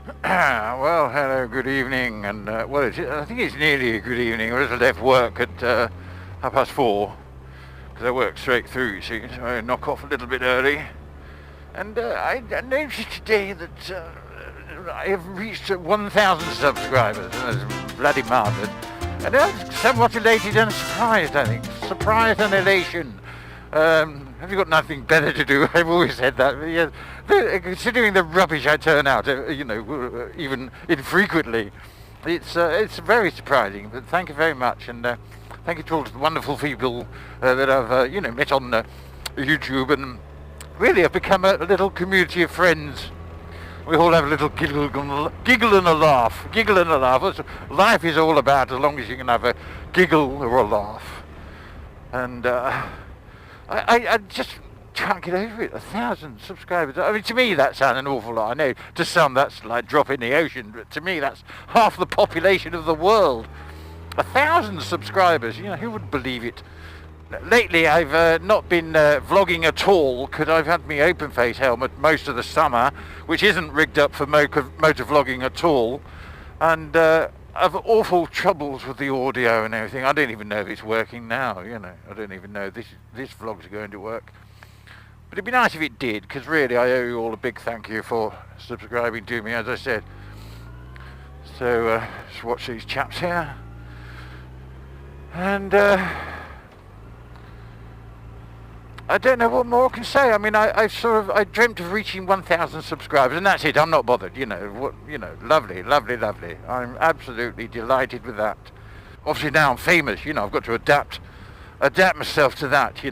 Well, hello, good evening, and I think it's nearly a good evening. I just left work at 4:30 because I work straight through, so I knock off a little bit early. And I noticed today that I have reached 1,000 subscribers, and that's bloody marvellous. And I'm somewhat elated and surprised, I think. Surprised and elation. Have you got nothing better to do? I've always said that. Yeah, considering the rubbish I turn out, even infrequently, it's very surprising. But thank you very much, and thank you to all the wonderful people that I've met on YouTube, and really I've become a little community of friends. We all have a little giggle and a laugh. Giggle and a laugh. That's what life is all about, as long as you can have a giggle or a laugh. And I just can't get over it. 1,000 subscribers. I mean, to me that sounds an awful lot. I know to some that's like a drop in the ocean, but to me that's half the population of the world. 1,000 subscribers. Who would believe it? Lately I've not been vlogging at all because I've had my open face helmet most of the summer, which isn't rigged up for motor vlogging at all, and I've awful troubles with the audio and everything. I don't even know if it's working now. I don't even know if this vlog's going to work. But it'd be nice if it did, because really I owe you all a big thank you for subscribing to me, as I said. So let's watch these chaps here. And I don't know what more I can say. I mean, I dreamt of reaching 1,000 subscribers, and that's it. I'm not bothered. Lovely, lovely, lovely. I'm absolutely delighted with that. Obviously now I'm famous. I've got to adapt myself to that.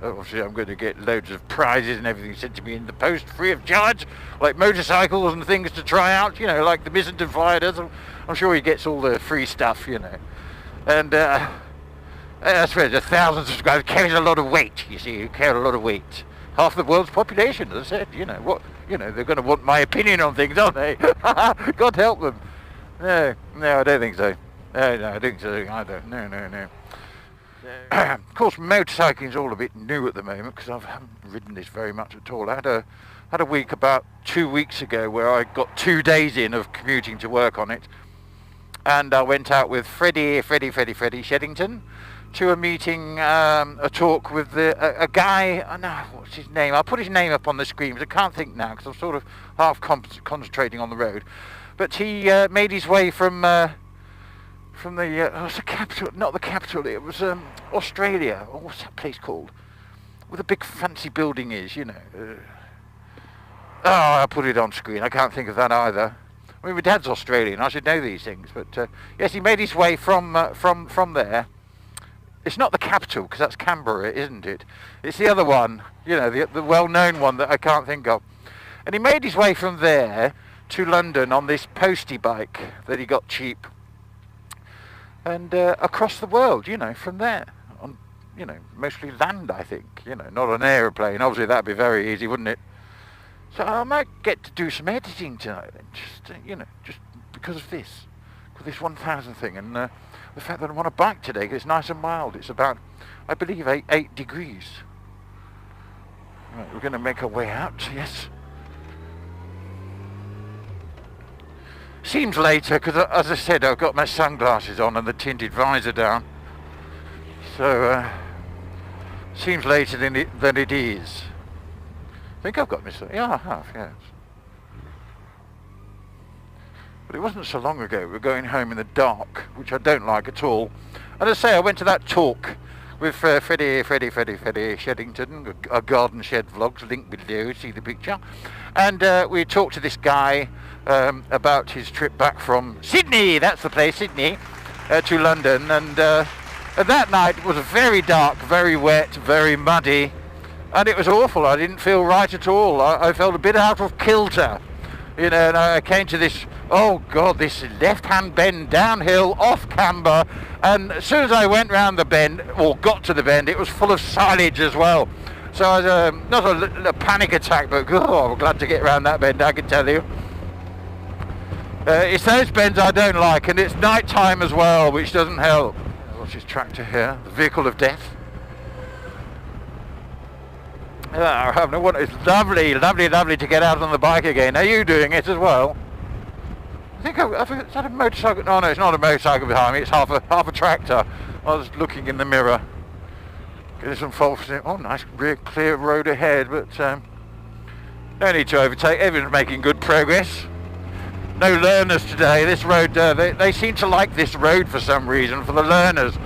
Obviously I'm going to get loads of prizes and everything sent to me in the post, free of charge, like motorcycles and things to try out. Like the Missington Flyer does. I'm sure he gets all the free stuff. And I suppose 1,000 subscribers carries a lot of weight, you see. You carry a lot of weight. Half the world's population, as I said. They're going to want my opinion on things, aren't they? God help them. No, I don't think so. No, I don't think so either. No. Of course, motorcycling's all a bit new at the moment because I haven't ridden this very much at all. I had a week about 2 weeks ago where I got 2 days in of commuting to work on it, and I went out with Freddie Sheddington to a meeting, a talk with a guy. I know what's his name. I'll put his name up on the screen, but I can't think now because I'm sort of half concentrating on the road. But he made his way from the what's the capital? Not the capital. It was Australia. Or what's that place called? Where the big fancy building is. I'll put it on screen. I can't think of that either. I mean, my dad's Australian. I should know these things. But yes, he made his way from there. It's not the capital, because that's Canberra, isn't it? It's the other one, the well-known one that I can't think of. And he made his way from there to London on this postie bike that he got cheap. And across the world, from there. On, mostly land, I think. Not an aeroplane. Obviously, that'd be very easy, wouldn't it? So I might get to do some editing tonight then, just because of this. With this 1,000 thing, and the fact that I'm on a bike today, because it's nice and mild. It's about, I believe, 8 degrees. Right, we're going to make our way out, yes. Seems later, because as I said, I've got my sunglasses on and the tinted visor down. So, seems later than it is. I think I've got my yeah, I have, yes. But it wasn't so long ago. We were going home in the dark, which I don't like at all. And as I say, I went to that talk with Freddie Sheddington, a garden shed vlogs, link below, see the picture. And we talked to this guy about his trip back from Sydney, that's the place, Sydney, to London. And that night was very dark, very wet, very muddy. And it was awful. I didn't feel right at all. I felt a bit out of kilter. And I came to this, this left-hand bend downhill off camber, and as soon as I went round the bend, or got to the bend, it was full of silage as well. So I was, not a panic attack, but I'm glad to get round that bend, I can tell you. It's those bends I don't like, and it's night time as well, which doesn't help. What's this tractor here? The vehicle of death. It's lovely to get out on the bike again. Are you doing it as well? think is that a motorcycle? No, it's not a motorcycle behind me. It's half a tractor. I was looking in the mirror, getting some false. Oh, nice, real clear road ahead, but no need to overtake. Everyone's making good progress. No learners today. This road, they seem to like this road for some reason, for the learners.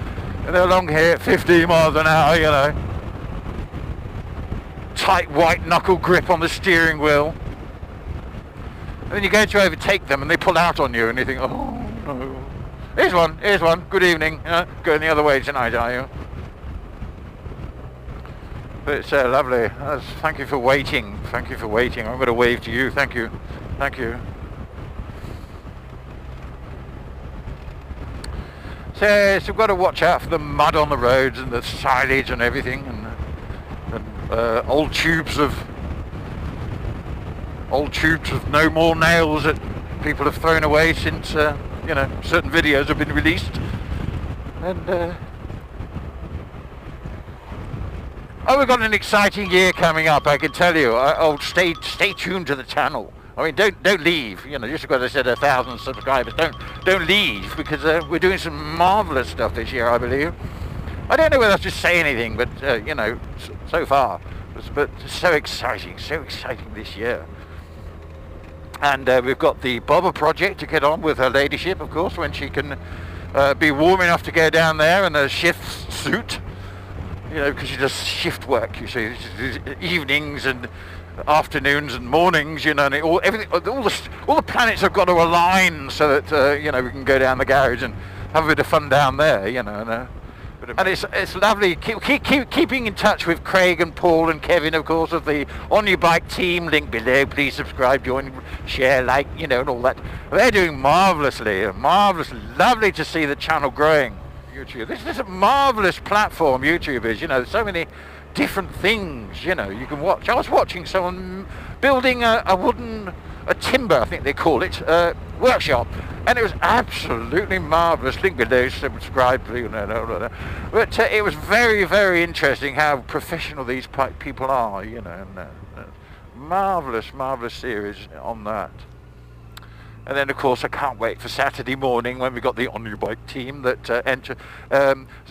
And they're along here at 50 miles an hour, you know. Tight white knuckle grip on the steering wheel. And then you go to overtake them and they pull out on you and you think, oh no. Here's one, good evening. Going the other way tonight, are you? But it's lovely. Thank you for waiting. I'm going to wave to you. Thank you. So we've got to watch out for the mud on the roads and the silage and everything, and old tubes of no more nails that people have thrown away since certain videos have been released. And we've got an exciting year coming up, I can tell you. Stay tuned to the channel. I mean, don't leave. Just because I said 1,000 subscribers, don't leave, because we're doing some marvelous stuff this year, I believe. I don't know whether I should say anything, but so far, but so exciting this year. And we've got the Bobber project to get on with her ladyship, of course, when she can be warm enough to go down there in a shift suit. Because she does shift work, you see, evenings and afternoons and mornings, and all the planets have got to align so that we can go down the garage and have a bit of fun down there, and it's lovely keeping in touch with Craig and Paul and Kevin, of course, of the On Your Bike team. Link below. Please subscribe, join, share, like, and all that. They're doing marvelously. Lovely to see the channel growing. YouTube. This is a marvellous platform, YouTube is. There's so many different things, you can watch. I was watching someone building a timber, I think they call it, workshop, and it was absolutely marvellous. Link below, subscribe, but it was very, very interesting how professional these people are, and marvellous series on that. And then, of course, I can't wait for Saturday morning when we got the On Your Bike team that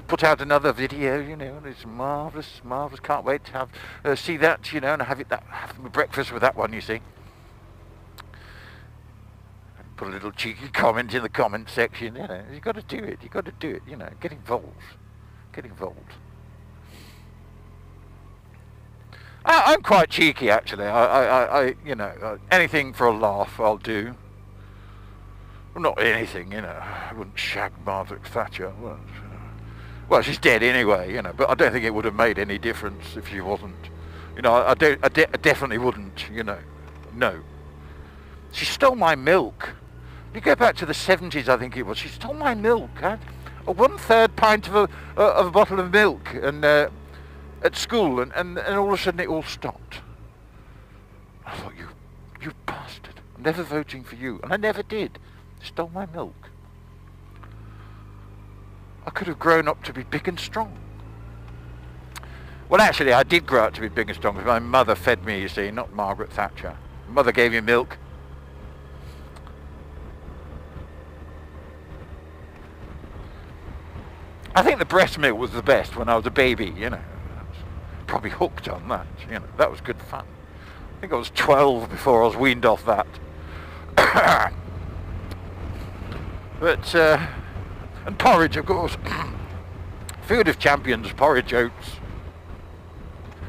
put out another video. It's marvellous. Can't wait to have see that, and have breakfast with that one. You see, put a little cheeky comment in the comment section. You got to do it. Get involved. I'm quite cheeky, actually. I anything for a laugh, I'll do. Not anything, I wouldn't shag Margaret Thatcher. Well, she's dead anyway, but I don't think it would have made any difference if she wasn't. I definitely wouldn't, no. She stole my milk. You go back to the 70s, I think it was. She stole my milk. A 1/3 pint of a bottle of milk, and at school, and all of a sudden it all stopped. I thought, you bastard. I'm never voting for you, and I never did. Stole my milk. I could have grown up to be big and strong. Well, actually, I did grow up to be big and strong because my mother fed me, you see, not Margaret Thatcher. Mother gave me milk. I think the breast milk was the best when I was a baby, I was probably hooked on that, That was good fun. I think I was 12 before I was weaned off that. But, and porridge, of course. Food of champions, porridge oats.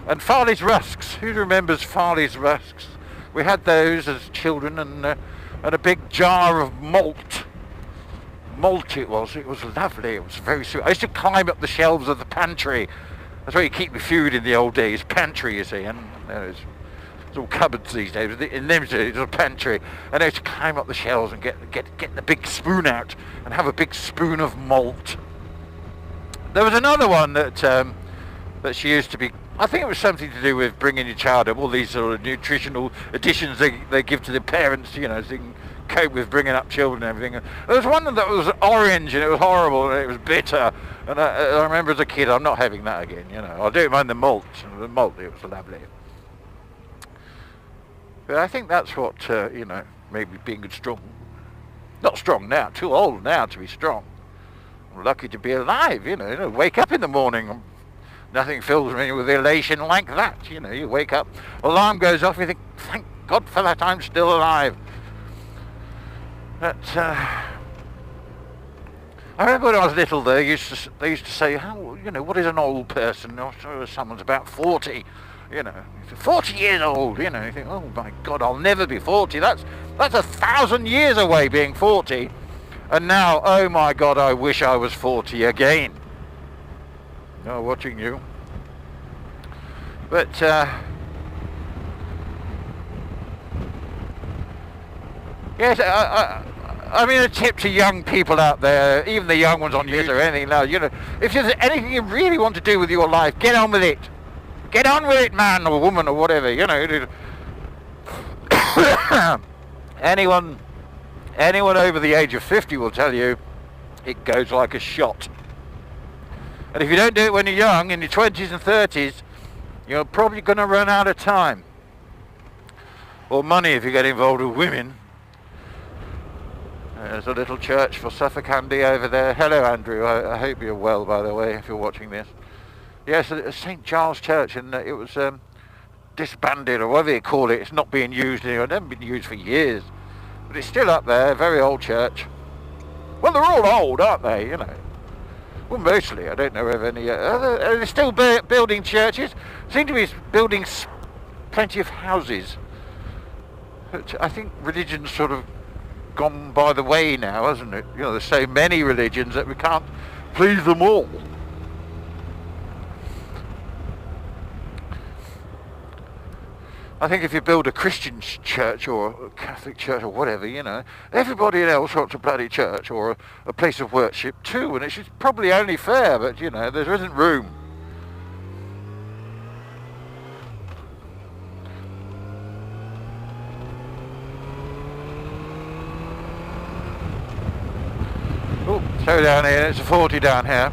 And Farley's rusks. Who remembers Farley's rusks? We had those as children, and a big jar of malt. Malt it was lovely, it was very sweet. I used to climb up the shelves of the pantry. That's where you keep your food in the old days, pantry, you see, and it's all cupboards these days. In them days, it was a pantry, and I used to climb up the shelves and get the big spoon out and have a big spoon of malt. There was another one that she used to be. I think it was something to do with bringing your child up. All these sort of nutritional additions they give to the parents, so they can cope with bringing up children and everything. There was one that was orange and it was horrible and it was bitter. And I remember as a kid, I'm not having that again. I don't mind the malt. The malt, it was lovely. But I think that's what, maybe being strong. Not strong now, too old now to be strong. I'm lucky to be alive, wake up in the morning. Nothing fills me with elation like that, you wake up, alarm goes off, you think, thank God for that, I'm still alive. But, I remember when I was little, they used to say, what is an old person? Someone's about 40, 40 years old, you think, oh my God, I'll never be 40. That's 1,000 years away, being 40. And now, oh my God, I wish I was 40 again. No, watching you. But, yes, I mean, a tip to young people out there, even the young ones on YouTube or anything now, if there's anything you really want to do with your life, get on with it. Get on with it, man or woman or whatever, Anyone over the age of 50 will tell you it goes like a shot. And if you don't do it when you're young, in your 20s and 30s, you're probably going to run out of time. Or money if you get involved with women. There's a little church for Suffolk Andy over there. Hello, Andrew. I hope you're well, by the way, if you're watching this. Yes, St. Giles Church, and it was disbanded, or whatever you call it. It's not being used anymore. It's never been used for years. But it's still up there, very old church. Well, they're all old, aren't they, Well, mostly. I don't know of any... are they still building churches? Seem to be building plenty of houses. But I think religion's sort of gone by the way now, hasn't it? There's so many religions that we can't please them all. I think if you build a Christian church or a Catholic church or whatever, everybody else wants a bloody church or a place of worship too, and it's probably only fair, but there isn't room. Oh, slow down here, it's a 40 down here.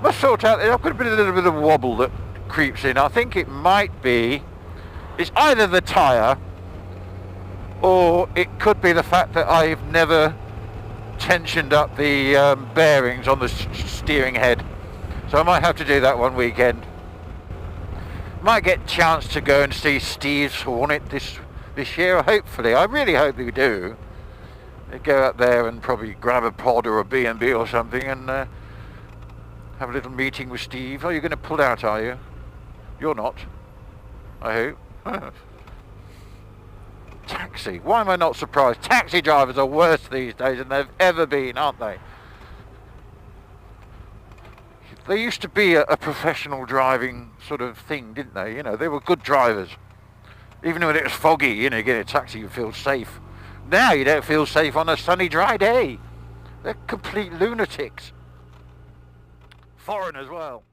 Must sort out, I've got a little bit of wobble that creeps in. I think it might be, it's either the tyre, or it could be the fact that I've never tensioned up the bearings on the steering head. So I might have to do that one weekend. Might get a chance to go and see Steve's Hornet this year, hopefully. I really hope that we do. Go up there and probably grab a pod or a B&B or something and have a little meeting with Steve. Oh, you're going to pull out, are you? You're not, I hope. Taxi. Why am I not surprised? Taxi drivers are worse these days than they've ever been, aren't they? They used to be a professional driving sort of thing, didn't they? They were good drivers. Even when it was foggy, you get a taxi, you feel safe. Now you don't feel safe on a sunny, dry day. They're complete lunatics. Foreign as well.